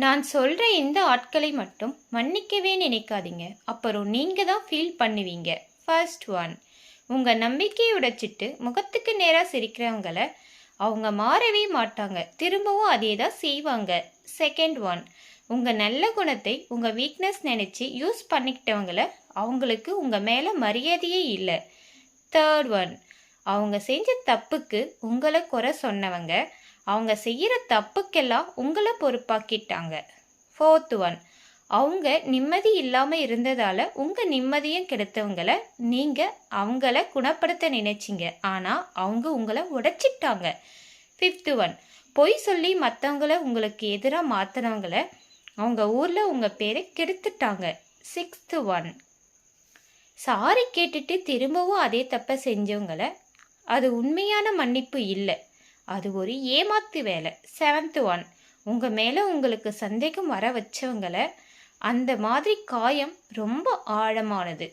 நான் சொல்ற இந்த ஆட்களை மட்டும் மன்னிக்கவே நினைக்காதீங்க. அப்புறம் நீங்க தான் ஃபீல் பண்ணுவீங்க. ஃபர்ஸ்ட் ஒன், உங்க நம்பிக்கையை உடைச்சிட்டு முகத்துக்கு நேரா சிரிக்கிறவங்கள அவங்க மாறவே மாட்டாங்க. திரும்பவும் அதே தான் செய்வாங்க. செகண்ட் ஒன், உங்க நல்ல குணத்தை உங்க வீக்னஸ் நினைச்சு யூஸ் பண்ணிக்கிட்டவங்கள அவங்களுக்கு உங்க மேல மரியாதையே இல்லை. தேர்ட் ஒன், அவங்க செஞ்ச தப்புக்கு உங்களை குறை சொன்னவங்க அவங்க செய்கிற தப்புக்கெல்லாம் உங்களை பொறுப்பாக்கிட்டாங்க. ஃபோர்த் ஒன், அவங்க நிம்மதி இல்லாமல் இருந்ததால் உங்கள் நிம்மதியும் கெடுத்தவங்கள நீங்கள் அவங்கள குணப்படுத்த நினைச்சிங்க, ஆனால் அவங்க உங்களை உடைச்சிட்டாங்க. ஃபிஃப்த்து ஒன், பொய் சொல்லி மற்றவங்கள உங்களுக்கு எதிராக மாற்றினவங்கள அவங்க ஊரில் உங்கள் பேரை கெடுத்துட்டாங்க. சிக்ஸ்த்து ஒன், சாரி கேட்டுட்டு திரும்பவும் அதே தப்பை செஞ்சவங்கள அது உண்மையான மன்னிப்பு இல்லை, அது ஒரு ஏமாத்து வேலை. செவன்த் ஒன், உங்கள் மேலே உங்களுக்கு சந்தேகம் வர வச்சவங்கள அந்த மாதிரி காயம் ரொம்ப ஆழமானது.